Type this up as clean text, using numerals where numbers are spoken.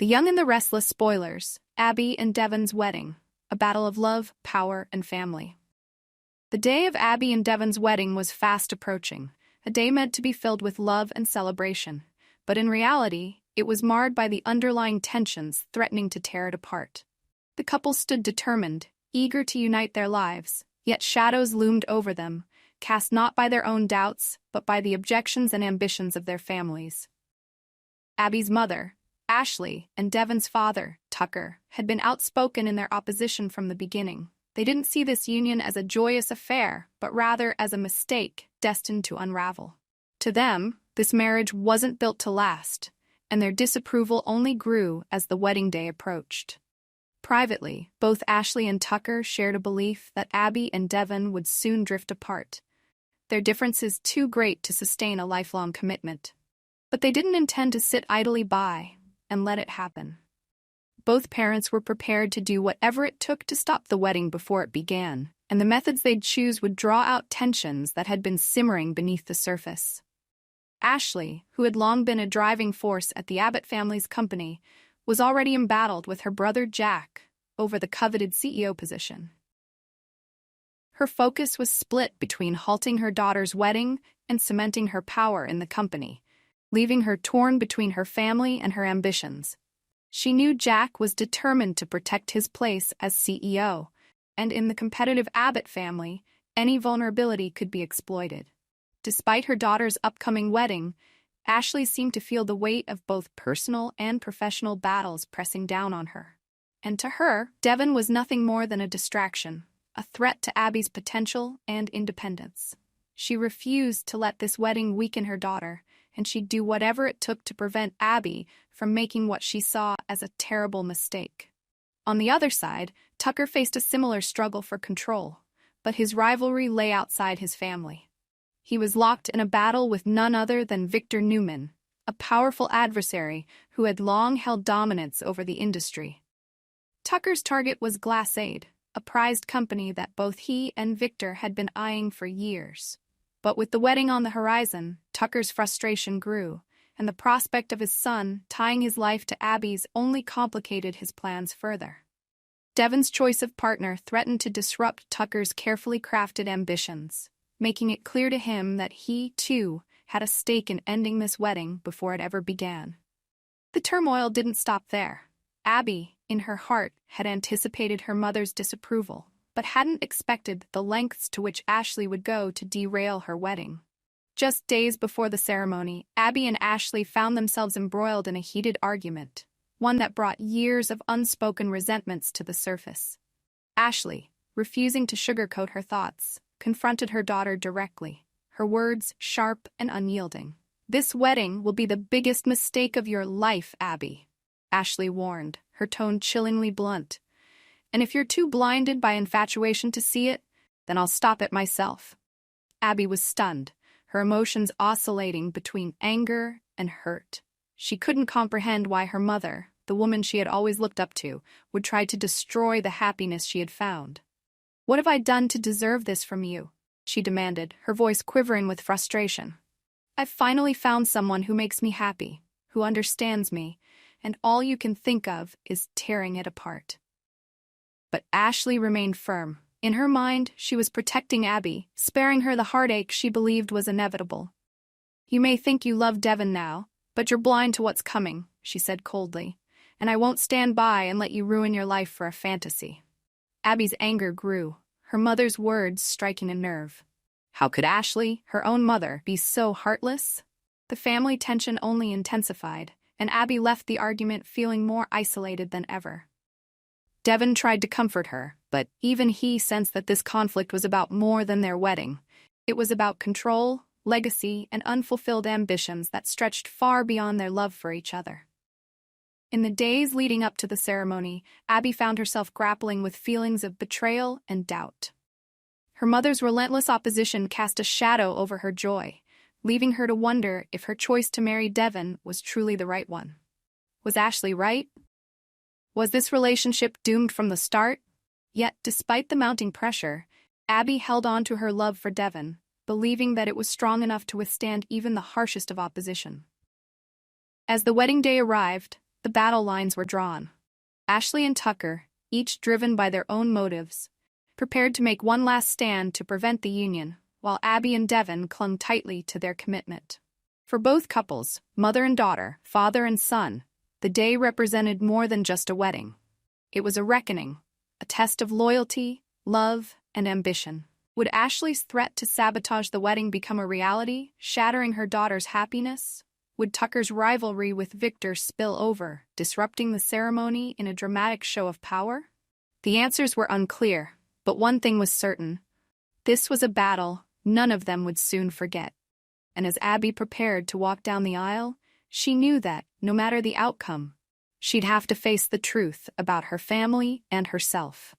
The Young and the Restless spoilers, Abby and Devon's wedding, a battle of love, power, and family. The day of Abby and Devon's wedding was fast approaching, a day meant to be filled with love and celebration. But in reality, it was marred by the underlying tensions threatening to tear it apart. The couple stood determined, eager to unite their lives, yet shadows loomed over them, cast not by their own doubts, but by the objections and ambitions of their families. Abby's mother, Ashley, and Devon's father, Tucker, had been outspoken in their opposition from the beginning. They didn't see this union as a joyous affair, but rather as a mistake destined to unravel. To them, this marriage wasn't built to last, and their disapproval only grew as the wedding day approached. Privately, both Ashley and Tucker shared a belief that Abby and Devon would soon drift apart, their differences too great to sustain a lifelong commitment. But they didn't intend to sit idly by and let it happen. Both parents were prepared to do whatever it took to stop the wedding before it began, and the methods they'd choose would draw out tensions that had been simmering beneath the surface. Ashley, who had long been a driving force at the Abbott family's company, was already embattled with her brother Jack over the coveted CEO position. Her focus was split between halting her daughter's wedding and cementing her power in the company, leaving her torn between her family and her ambitions. She knew Jack was determined to protect his place as CEO, and in the competitive Abbott family, any vulnerability could be exploited. Despite her daughter's upcoming wedding, Ashley seemed to feel the weight of both personal and professional battles pressing down on her. And to her, Devon was nothing more than a distraction, a threat to Abby's potential and independence. She refused to let this wedding weaken her daughter, and she'd do whatever it took to prevent Abby from making what she saw as a terrible mistake. On the other side, Tucker faced a similar struggle for control, but his rivalry lay outside his family. He was locked in a battle with none other than Victor Newman, a powerful adversary who had long held dominance over the industry. Tucker's target was Glassade, a prized company that both he and Victor had been eyeing for years. But with the wedding on the horizon, Tucker's frustration grew, and the prospect of his son tying his life to Abby's only complicated his plans further. Devon's choice of partner threatened to disrupt Tucker's carefully crafted ambitions, making it clear to him that he, too, had a stake in ending this wedding before it ever began. The turmoil didn't stop there. Abby, in her heart, had anticipated her mother's disapproval, but hadn't expected the lengths to which Ashley would go to derail her wedding. Just days before the ceremony, Abby and Ashley found themselves embroiled in a heated argument, one that brought years of unspoken resentments to the surface. Ashley, refusing to sugarcoat her thoughts, confronted her daughter directly, her words sharp and unyielding. "This wedding will be the biggest mistake of your life, Abby," Ashley warned, her tone chillingly blunt. "And if you're too blinded by infatuation to see it, then I'll stop it myself." Abby was stunned, her emotions oscillating between anger and hurt. She couldn't comprehend why her mother, the woman she had always looked up to, would try to destroy the happiness she had found. "What have I done to deserve this from you?" she demanded, her voice quivering with frustration. "I've finally found someone who makes me happy, who understands me, and all you can think of is tearing it apart." But Ashley remained firm. In her mind, she was protecting Abby, sparing her the heartache she believed was inevitable. "You may think you love Devon now, but you're blind to what's coming," she said coldly, "and I won't stand by and let you ruin your life for a fantasy." Abby's anger grew, her mother's words striking a nerve. How could Ashley, her own mother, be so heartless? The family tension only intensified, and Abby left the argument feeling more isolated than ever. Devon tried to comfort her, but even he sensed that this conflict was about more than their wedding. It was about control, legacy, and unfulfilled ambitions that stretched far beyond their love for each other. In the days leading up to the ceremony, Abby found herself grappling with feelings of betrayal and doubt. Her mother's relentless opposition cast a shadow over her joy, leaving her to wonder if her choice to marry Devon was truly the right one. Was Ashley right? Was this relationship doomed from the start? Yet, despite the mounting pressure, Abby held on to her love for Devon, believing that it was strong enough to withstand even the harshest of opposition. As the wedding day arrived, The battle lines were drawn. Ashley and Tucker, each driven by their own motives, prepared to make one last stand to prevent the union, while Abby and Devon clung tightly to their commitment. For both couples, mother and daughter, father and son, the day represented more than just a wedding. It was a reckoning, a test of loyalty, love, and ambition. Would Ashley's threat to sabotage the wedding become a reality, shattering her daughter's happiness? Would Tucker's rivalry with Victor spill over, disrupting the ceremony in a dramatic show of power? The answers were unclear, but one thing was certain. This was a battle none of them would soon forget. And as Abby prepared to walk down the aisle, she knew that, no matter the outcome, she'd have to face the truth about her family and herself.